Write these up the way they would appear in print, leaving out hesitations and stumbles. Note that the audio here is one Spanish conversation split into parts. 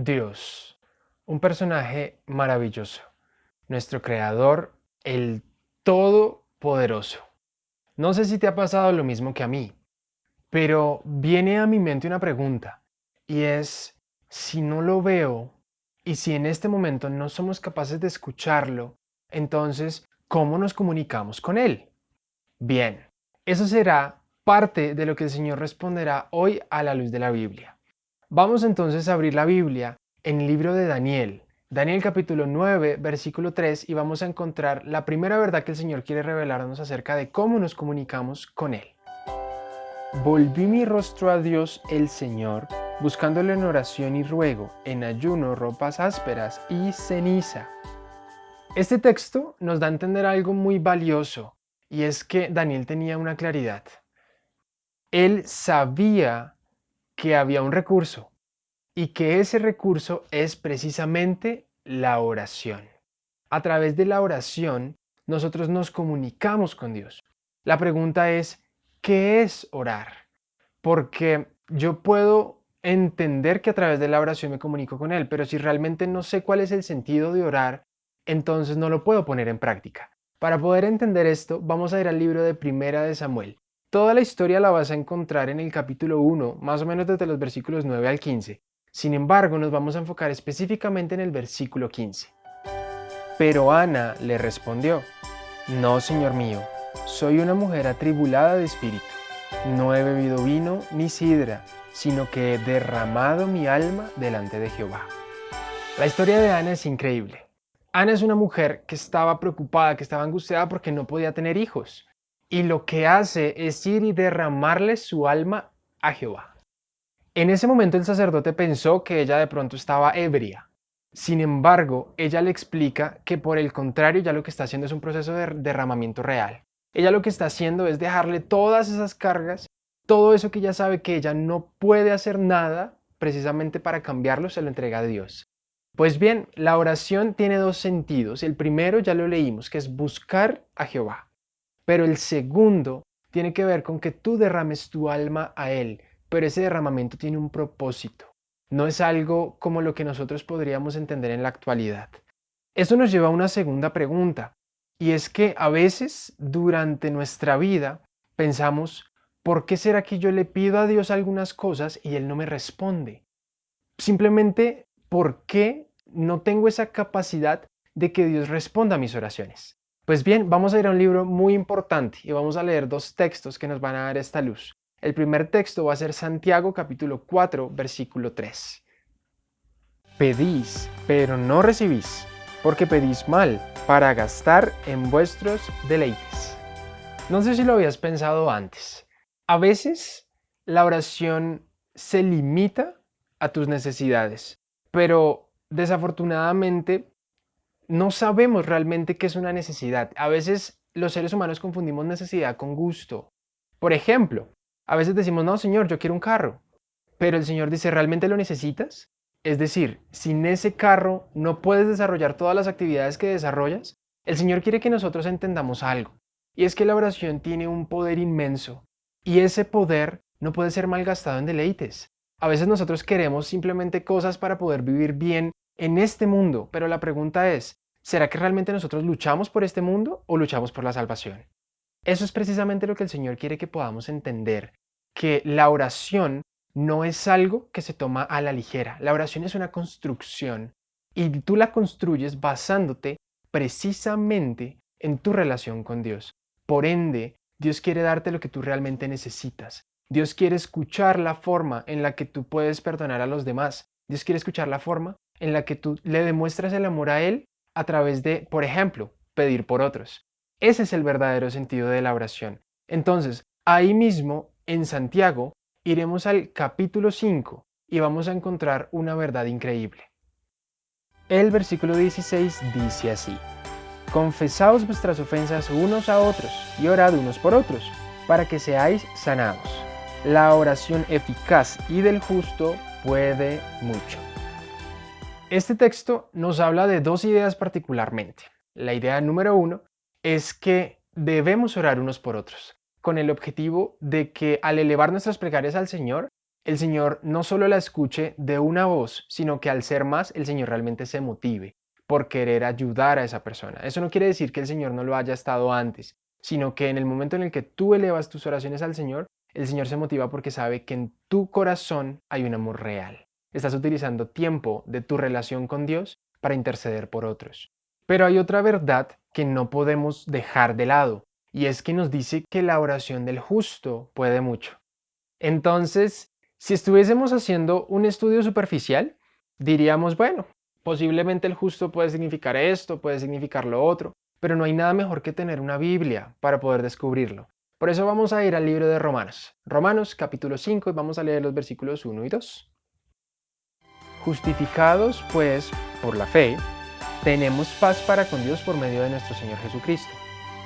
Dios, un personaje maravilloso, nuestro creador, el Todopoderoso. No sé si te ha pasado lo mismo que a mí, pero viene a mi mente una pregunta y es, si no lo veo y si en este momento no somos capaces de escucharlo, entonces, ¿cómo nos comunicamos con Él? Bien, eso será parte de lo que el Señor responderá hoy a la luz de la Biblia. Vamos entonces a abrir la Biblia en el libro de Daniel, Daniel capítulo 9, versículo 3, y vamos a encontrar la primera verdad que el Señor quiere revelarnos acerca de cómo nos comunicamos con Él. Volví mi rostro a Dios el Señor, buscándole en oración y ruego, en ayuno, ropas ásperas y ceniza. Este texto nos da a entender algo muy valioso, y es que Daniel tenía una claridad. Él sabía que había un recurso, y que ese recurso es precisamente la oración. A través de la oración, nosotros nos comunicamos con Dios. La pregunta es, ¿qué es orar? Porque yo puedo entender que a través de la oración me comunico con Él, pero si realmente no sé cuál es el sentido de orar, entonces no lo puedo poner en práctica. Para poder entender esto, vamos a ir al libro de Primera de Samuel. Toda la historia la vas a encontrar en el capítulo 1, más o menos desde los versículos 9 al 15. Sin embargo, nos vamos a enfocar específicamente en el versículo 15. Pero Ana le respondió, no, señor mío, soy una mujer atribulada de espíritu. No he bebido vino ni sidra, sino que he derramado mi alma delante de Jehová. La historia de Ana es increíble. Ana es una mujer que estaba preocupada, que estaba angustiada porque no podía tener hijos. Y lo que hace es ir y derramarle su alma a Jehová. En ese momento el sacerdote pensó que ella de pronto estaba ebria. Sin embargo, ella le explica que por el contrario ya lo que está haciendo es un proceso de derramamiento real. Ella lo que está haciendo es dejarle todas esas cargas, todo eso que ella sabe que ella no puede hacer nada precisamente para cambiarlo, se lo entrega a Dios. Pues bien, la oración tiene dos sentidos. El primero ya lo leímos, que es buscar a Jehová. Pero el segundo tiene que ver con que tú derrames tu alma a Él, pero ese derramamiento tiene un propósito. No es algo como lo que nosotros podríamos entender en la actualidad. Eso nos lleva a una segunda pregunta, y es que a veces durante nuestra vida pensamos, ¿por qué será que yo le pido a Dios algunas cosas y Él no me responde? Simplemente, ¿por qué no tengo esa capacidad de que Dios responda a mis oraciones? Pues bien, vamos a ir a un libro muy importante y vamos a leer dos textos que nos van a dar esta luz. El primer texto va a ser Santiago capítulo 4, versículo 3. Pedís, pero no recibís, porque pedís mal, para gastar en vuestros deleites. No sé si lo habías pensado antes. A veces la oración se limita a tus necesidades, pero desafortunadamente no sabemos realmente qué es una necesidad. A veces los seres humanos confundimos necesidad con gusto. Por ejemplo, a veces decimos, no, Señor, yo quiero un carro, pero el Señor dice, ¿realmente lo necesitas? Es decir, sin ese carro no puedes desarrollar todas las actividades que desarrollas. El Señor quiere que nosotros entendamos algo, y es que la oración tiene un poder inmenso, y ese poder no puede ser malgastado en deleites. A veces nosotros queremos simplemente cosas para poder vivir bien en este mundo, pero la pregunta es, ¿será que realmente nosotros luchamos por este mundo o luchamos por la salvación? Eso es precisamente lo que el Señor quiere que podamos entender, que la oración no es algo que se toma a la ligera. La oración es una construcción y tú la construyes basándote precisamente en tu relación con Dios. Por ende, Dios quiere darte lo que tú realmente necesitas. Dios quiere escuchar la forma en la que tú puedes perdonar a los demás. Dios quiere escuchar la forma en la que tú le demuestras el amor a Él a través de, por ejemplo, pedir por otros. Ese es el verdadero sentido de la oración. Entonces, ahí mismo, en Santiago, iremos al capítulo 5 y vamos a encontrar una verdad increíble. El versículo 16 dice así: Confesaos vuestras ofensas unos a otros y orad unos por otros, para que seáis sanados. La oración eficaz y del justo puede mucho. Este texto nos habla de dos ideas particularmente. La idea número uno es que debemos orar unos por otros, con el objetivo de que al elevar nuestras plegarias al Señor, el Señor no solo la escuche de una voz, sino que al ser más, el Señor realmente se motive por querer ayudar a esa persona. Eso no quiere decir que el Señor no lo haya estado antes, sino que en el momento en el que tú elevas tus oraciones al Señor, el Señor se motiva porque sabe que en tu corazón hay un amor real. Estás utilizando tiempo de tu relación con Dios para interceder por otros. Pero hay otra verdad que no podemos dejar de lado, y es que nos dice que la oración del justo puede mucho. Entonces, si estuviésemos haciendo un estudio superficial, diríamos, bueno, posiblemente el justo puede significar esto, puede significar lo otro, pero no hay nada mejor que tener una Biblia para poder descubrirlo. Por eso vamos a ir al libro de Romanos. Romanos capítulo 5 y vamos a leer los versículos 1 y 2. Justificados, pues, por la fe, tenemos paz para con Dios por medio de nuestro Señor Jesucristo,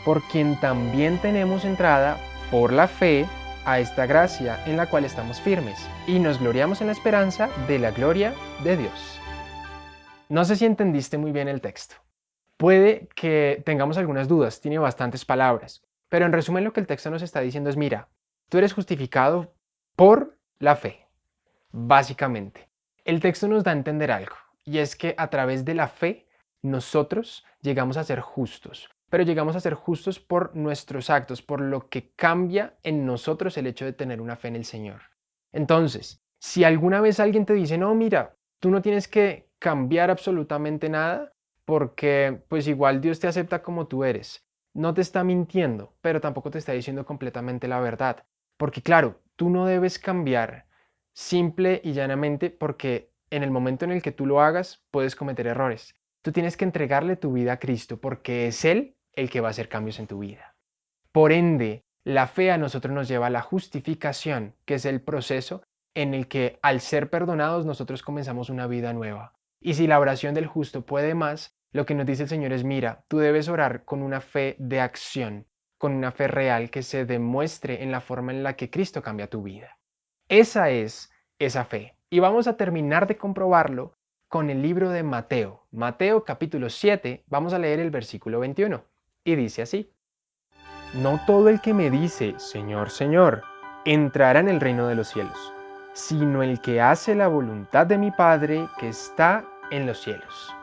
por quien también tenemos entrada por la fe a esta gracia en la cual estamos firmes y nos gloriamos en la esperanza de la gloria de Dios. No sé si entendiste muy bien el texto. Puede que tengamos algunas dudas, tiene bastantes palabras, pero en resumen lo que el texto nos está diciendo es, mira, tú eres justificado por la fe, básicamente. El texto nos da a entender algo, y es que a través de la fe nosotros llegamos a ser justos, pero llegamos a ser justos por nuestros actos, por lo que cambia en nosotros el hecho de tener una fe en el Señor. Entonces, si alguna vez alguien te dice, no, mira, tú no tienes que cambiar absolutamente nada, porque pues igual Dios te acepta como tú eres, no te está mintiendo, pero tampoco te está diciendo completamente la verdad, porque claro, tú no debes cambiar simple y llanamente porque en el momento en el que tú lo hagas puedes cometer errores. Tú tienes que entregarle tu vida a Cristo porque es Él el que va a hacer cambios en tu vida. Por ende, la fe a nosotros nos lleva a la justificación, que es el proceso en el que al ser perdonados nosotros comenzamos una vida nueva. Y si la oración del justo puede más, lo que nos dice el Señor es, mira, tú debes orar con una fe de acción, con una fe real que se demuestre en la forma en la que Cristo cambia tu vida. Esa es esa fe. Y vamos a terminar de comprobarlo con el libro de Mateo. Mateo capítulo 7, vamos a leer el versículo 21. Y dice así. No todo el que me dice, Señor, Señor, entrará en el reino de los cielos, sino el que hace la voluntad de mi Padre que está en los cielos.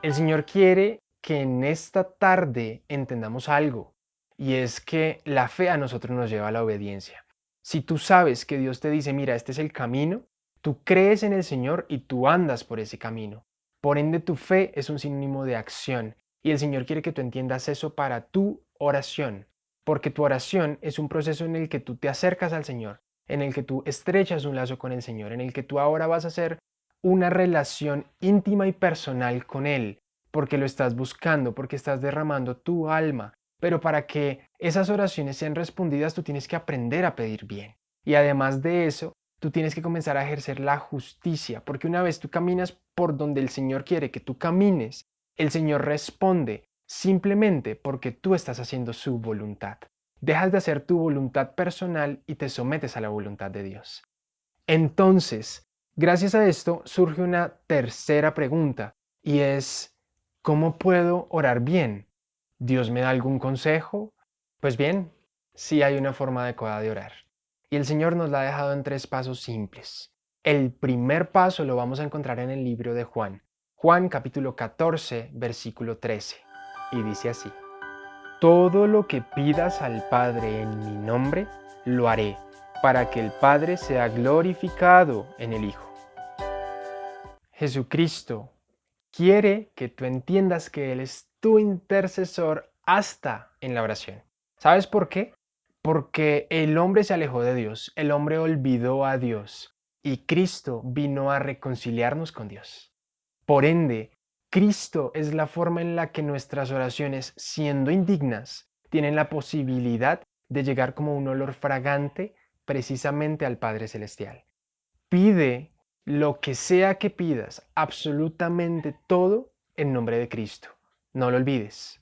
El Señor quiere que en esta tarde entendamos algo, y es que la fe a nosotros nos lleva a la obediencia. Si tú sabes que Dios te dice, mira, este es el camino, tú crees en el Señor y tú andas por ese camino. Por ende, tu fe es un sinónimo de acción, y el Señor quiere que tú entiendas eso para tu oración, porque tu oración es un proceso en el que tú te acercas al Señor, en el que tú estrechas un lazo con el Señor, en el que tú ahora vas a hacer una relación íntima y personal con Él, porque lo estás buscando, porque estás derramando tu alma. Pero para que esas oraciones sean respondidas, tú tienes que aprender a pedir bien. Y además de eso, tú tienes que comenzar a ejercer la justicia, porque una vez tú caminas por donde el Señor quiere que tú camines, el Señor responde simplemente porque tú estás haciendo su voluntad. Dejas de hacer tu voluntad personal y te sometes a la voluntad de Dios. Entonces, gracias a esto surge una tercera pregunta y es, ¿cómo puedo orar bien? ¿Dios me da algún consejo? Pues bien, sí hay una forma adecuada de orar. Y el Señor nos la ha dejado en 3 pasos simples. El primer paso lo vamos a encontrar en el libro de Juan. Juan capítulo 14, versículo 13. Y dice así. Todo lo que pidas al Padre en mi nombre, lo haré, para que el Padre sea glorificado en el Hijo. Jesucristo quiere que tú entiendas que Él es tu intercesor hasta en la oración. ¿Sabes por qué? Porque el hombre se alejó de Dios, el hombre olvidó a Dios y Cristo vino a reconciliarnos con Dios. Por ende, Cristo es la forma en la que nuestras oraciones, siendo indignas, tienen la posibilidad de llegar como un olor fragante precisamente al Padre Celestial. Pide lo que sea que pidas, absolutamente todo en nombre de Cristo. No lo olvides.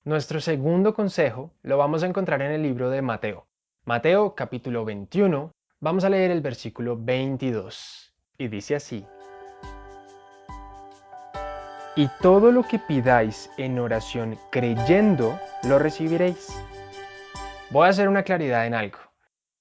Nuestro segundo consejo lo vamos a encontrar en el libro de Mateo. Mateo capítulo 21, vamos a leer el versículo 22. Y dice así. Y todo lo que pidáis en oración creyendo, lo recibiréis. Voy a hacer una claridad en algo.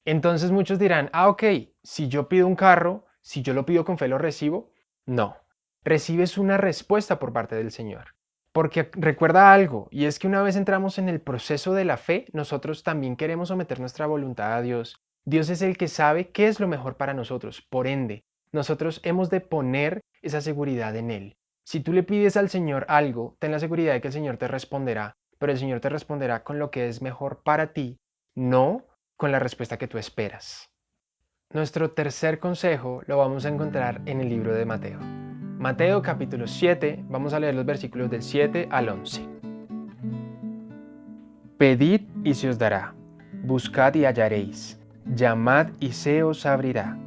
Entonces muchos dirán, ok, si yo pido un carro, si yo lo pido con fe, ¿lo recibo? No, recibes una respuesta por parte del Señor. Porque recuerda algo, y es que una vez entramos en el proceso de la fe, nosotros también queremos someter nuestra voluntad a Dios. Dios es el que sabe qué es lo mejor para nosotros. Por ende, nosotros hemos de poner esa seguridad en Él. Si tú le pides al Señor algo, ten la seguridad de que el Señor te responderá, pero el Señor te responderá con lo que es mejor para ti, no con la respuesta que tú esperas. Nuestro tercer consejo lo vamos a encontrar en el libro de Mateo. Mateo capítulo 7, vamos a leer los versículos del 7 al 11. Pedid y se os dará, buscad y hallaréis, llamad y se os abrirá,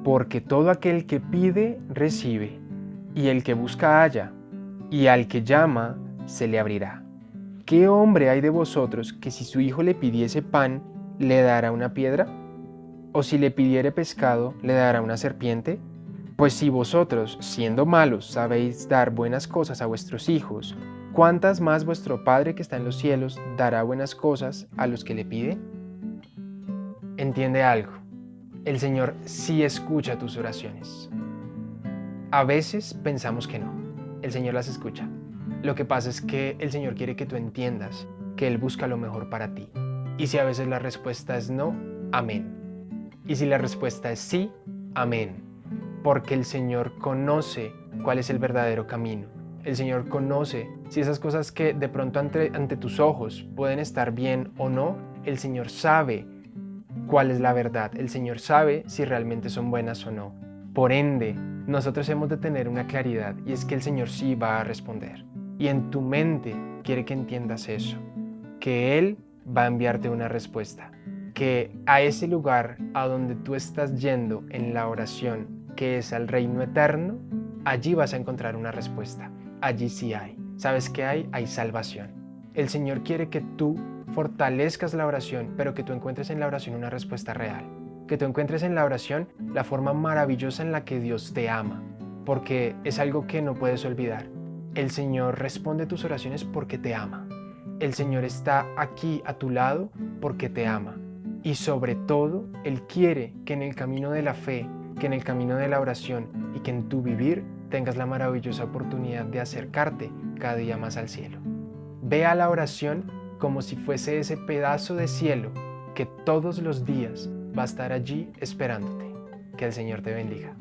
porque todo aquel que pide, recibe, y el que busca halla, y al que llama, se le abrirá. ¿Qué hombre hay de vosotros que si su hijo le pidiese pan, le dará una piedra? ¿O si le pidiere pescado, le dará una serpiente? Pues si vosotros, siendo malos, sabéis dar buenas cosas a vuestros hijos, ¿cuántas más vuestro Padre que está en los cielos dará buenas cosas a los que le piden? Entiende algo, el Señor sí escucha tus oraciones. A veces pensamos que no, el Señor las escucha. Lo que pasa es que el Señor quiere que tú entiendas que Él busca lo mejor para ti. Y si a veces la respuesta es no, amén. Y si la respuesta es sí, amén. Porque el Señor conoce cuál es el verdadero camino. El Señor conoce si esas cosas que de pronto ante tus ojos pueden estar bien o no, el Señor sabe cuál es la verdad. El Señor sabe si realmente son buenas o no. Por ende, nosotros hemos de tener una claridad y es que el Señor sí va a responder. Y en tu mente quiere que entiendas eso, que Él va a enviarte una respuesta, que a ese lugar a donde tú estás yendo en la oración, que es al reino eterno, allí vas a encontrar una respuesta. Allí sí hay. ¿Sabes qué hay? Hay salvación. El Señor quiere que tú fortalezcas la oración, pero que tú encuentres en la oración una respuesta real. Que tú encuentres en la oración la forma maravillosa en la que Dios te ama, porque es algo que no puedes olvidar. El Señor responde tus oraciones porque te ama. El Señor está aquí a tu lado porque te ama. Y sobre todo, Él quiere que en el camino de la fe, que en el camino de la oración y que en tu vivir tengas la maravillosa oportunidad de acercarte cada día más al cielo. Ve a la oración como si fuese ese pedazo de cielo que todos los días va a estar allí esperándote. Que el Señor te bendiga.